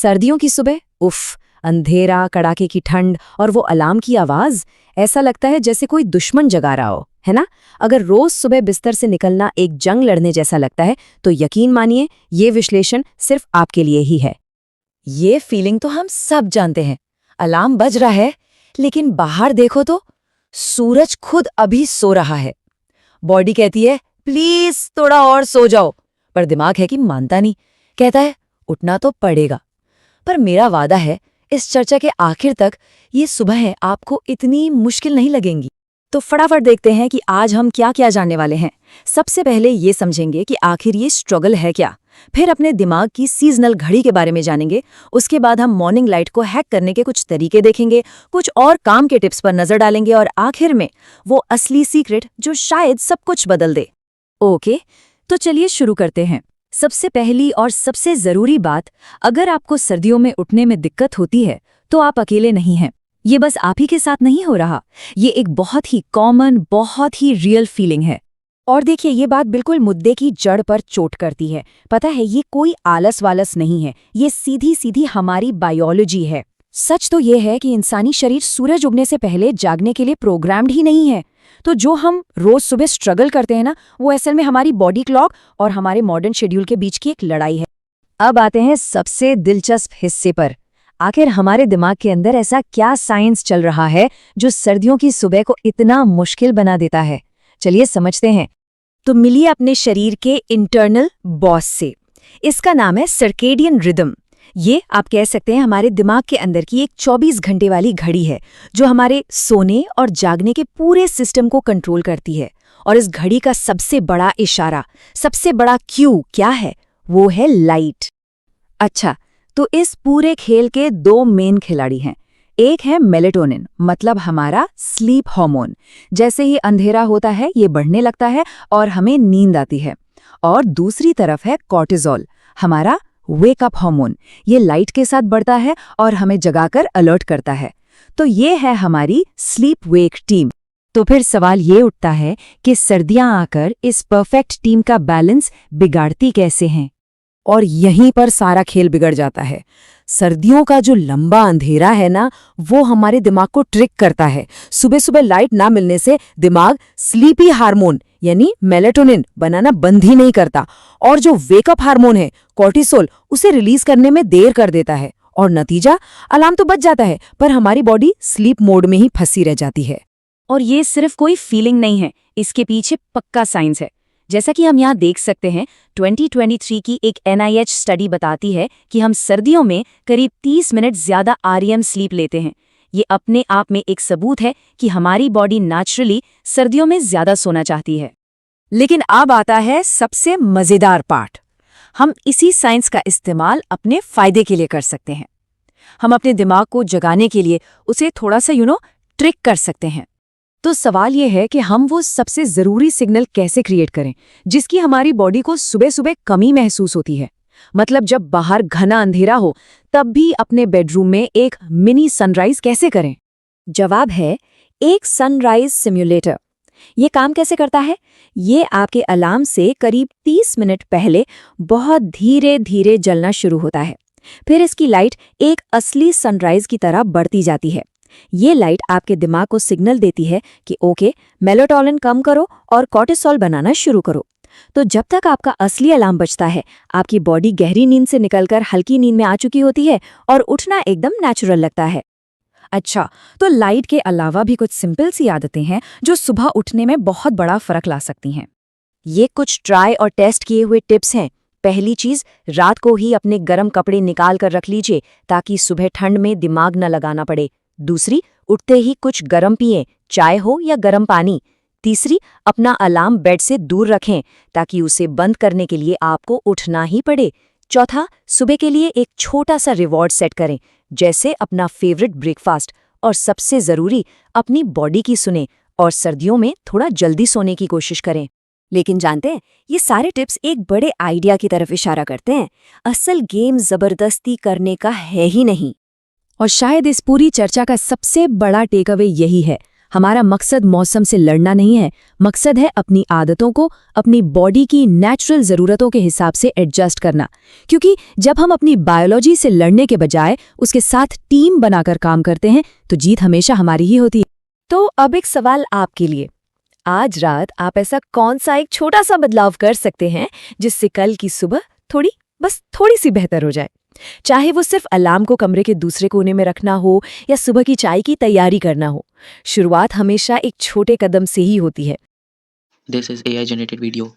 सर्दियों की सुबह, उफ, अंधेरा, कड़ाके की ठंड और वो अलार्म की आवाज, ऐसा लगता है जैसे कोई दुश्मन जगा रहा हो, है ना? अगर रोज सुबह बिस्तर से निकलना एक जंग लड़ने जैसा लगता है, तो यकीन मानिए ये विश्लेषण सिर्फ आपके लिए ही है। ये फीलिंग तो हम सब जानते हैं। अलार्म बज रहा है, लेकिन बाहर देखो तो सूरज खुद अभी सो रहा है। बॉडी कहती है प्लीज थोड़ा और सो जाओ, पर दिमाग है कि मानता नहीं, कहता है उठना तो पड़ेगा। पर मेरा वादा है इस चर्चा के आखिर तक ये सुबहें आपको इतनी मुश्किल नहीं लगेंगी। तो फटाफट देखते हैं कि आज हम क्या क्या जानने वाले हैं। सबसे पहले ये समझेंगे कि आखिर ये स्ट्रगल है क्या, फिर अपने दिमाग की सीजनल घड़ी के बारे में जानेंगे, उसके बाद हम मॉर्निंग लाइट को हैक करने के कुछ तरीके देखेंगे, कुछ और काम के टिप्स पर नजर डालेंगे और आखिर में वो असली सीक्रेट जो शायद सब कुछ बदल दे। ओके, तो चलिए शुरू करते हैं। सबसे पहली और सबसे जरूरी बात, अगर आपको सर्दियों में उठने में दिक्कत होती है तो आप अकेले नहीं हैं। ये बस आप ही के साथ नहीं हो रहा, ये एक बहुत ही कॉमन, बहुत ही रियल फीलिंग है। और देखिए, ये बात बिल्कुल मुद्दे की जड़ पर चोट करती है। पता है, ये कोई आलस वालस नहीं है, ये सीधी सीधी हमारी बायोलॉजी है। सच तो ये है कि इंसानी शरीर सूरज उगने से पहले जागने के लिए प्रोग्राम्ड ही नहीं है। तो जो हम रोज सुबह स्ट्रगल करते हैं ना, वो असल में हमारी बॉडी क्लॉक और हमारे मॉडर्न शेड्यूल के बीच की एक लड़ाई है। अब आते हैं सबसे दिलचस्प हिस्से पर। आखिर हमारे दिमाग के अंदर ऐसा क्या साइंस चल रहा है जो सर्दियों की सुबह को इतना मुश्किल बना देता है? चलिए समझते हैं। तो मिलिए अपने शरीर के इंटरनल बॉस से। इसका नाम है सर्केडियन रिदम। ये आप कह सकते हैं हमारे दिमाग के अंदर की एक 24 घंटे वाली घड़ी है जो हमारे सोने और जागने के पूरे सिस्टम को कंट्रोल करती है। और इस घड़ी का सबसे बड़ा इशारा, सबसे बड़ा क्यू क्या है? वो है लाइट। अच्छा, तो इस पूरे खेल के दो मेन खिलाड़ी हैं। एक है मेलेटोनिन, मतलब हमारा स्लीप हार्मोन। जैसे ही अंधेरा होता है ये बढ़ने लगता है और हमें नींद आती है। और दूसरी तरफ है कॉर्टिसोल, हमारा वेकअप हार्मोन। ये लाइट के साथ बढ़ता है और हमें जगाकर अलर्ट करता है। तो ये है हमारी स्लीप वेक टीम। तो फिर सवाल ये उठता है कि सर्दियां आकर इस परफेक्ट टीम का बैलेंस बिगाड़ती कैसे हैं? और यहीं पर सारा खेल बिगड़ जाता है। सर्दियों का जो लंबा अंधेरा है ना, वो हमारे दिमाग को ट्रिक करता है। सुबह सुबह लाइट ना मिलने से दिमाग स्लीपी हार्मोन यानी मेलेटोनिन बनाना बंद ही नहीं करता, और जो वेकअप हार्मोन है कॉर्टिसोल, उसे रिलीज करने में देर कर देता है। और नतीजा, अलार्म तो बज जाता है पर हमारी बॉडी स्लीप मोड में ही फंसी रह जाती है। और ये सिर्फ कोई फीलिंग नहीं है, इसके पीछे पक्का साइंस है। जैसा कि हम यहाँ देख सकते हैं, 2023 की एक NIH स्टडी बताती है कि हम सर्दियों में करीब 30 मिनट ज्यादा REM स्लीप लेते हैं। ये अपने आप में एक सबूत है कि हमारी बॉडी नेचुरली सर्दियों में ज्यादा सोना चाहती है। लेकिन अब आता है सबसे मजेदार पार्ट। हम इसी साइंस का इस्तेमाल अपने फायदे के लिए कर सकते हैं। हम अपने दिमाग को जगाने के लिए उसे थोड़ा सा ट्रिक कर सकते हैं। तो सवाल यह है कि हम वो सबसे जरूरी सिग्नल कैसे क्रिएट करें जिसकी हमारी बॉडी को सुबह सुबह कमी महसूस होती है। मतलब जब बाहर घना अंधेरा हो तब भी अपने बेडरूम में एक मिनी सनराइज कैसे करें? जवाब है एक सनराइज सिम्युलेटर। ये काम कैसे करता है? ये आपके अलार्म से करीब 30 मिनट पहले बहुत धीरे धीरे जलना शुरू होता है। फिर इसकी लाइट एक असली सनराइज की तरह बढ़ती जाती है। ये लाइट आपके दिमाग को सिग्नल देती है कि ओके, मेलेटोनिन कम करो और कॉर्टिसोल बनाना शुरू करो। तो जब तक आपका असली अलार्म बजता है, आपकी बॉडी गहरी नींद से निकलकर हल्की नींद में आ चुकी होती है और उठना एकदम नेचुरल लगता है। अच्छा, तो लाइट के अलावा भी कुछ सिंपल सी आदतें हैं जो सुबह उठने में बहुत बड़ा फर्क ला सकती हैं। ये कुछ ट्राई और टेस्ट किए हुए टिप्स हैं। पहली चीज, रात को ही अपने गर्म कपड़े निकाल कर रख लीजिए ताकि सुबह ठंड में दिमाग न लगाना पड़े। दूसरी, उठते ही कुछ गर्म पिएं, चाय हो या गर्म पानी। तीसरी, अपना अलार्म बेड से दूर रखें ताकि उसे बंद करने के लिए आपको उठना ही पड़े। चौथा, सुबह के लिए एक छोटा सा रिवॉर्ड सेट करें, जैसे अपना फेवरेट ब्रेकफास्ट। और सबसे जरूरी, अपनी बॉडी की सुने और सर्दियों में थोड़ा जल्दी सोने की कोशिश करें। लेकिन जानते हैं, ये सारे टिप्स एक बड़े आइडिया की तरफ इशारा करते हैं। असल गेम जबरदस्ती करने का है ही नहीं। और शायद इस पूरी चर्चा का सबसे बड़ा टेकअवे यही है, हमारा मकसद मौसम से लड़ना नहीं है, मकसद है अपनी आदतों को अपनी बॉडी की नेचुरल ज़रूरतों के हिसाब से एडजस्ट करना। क्योंकि जब हम अपनी बायोलॉजी से लड़ने के बजाय उसके साथ टीम बनाकर काम करते हैं तो जीत हमेशा हमारी ही होती है। तो अब एक सवाल आपके लिए। आज रात आप ऐसा कौन सा एक छोटा सा बदलाव कर सकते हैं जिससे कल की सुबह बस थोड़ी सी बेहतर हो जाए? चाहे वो सिर्फ अलार्म को कमरे के दूसरे कोने में रखना हो या सुबह की चाय की तैयारी करना हो। शुरुआत हमेशा एक छोटे कदम से ही होती है। This is AI generated video.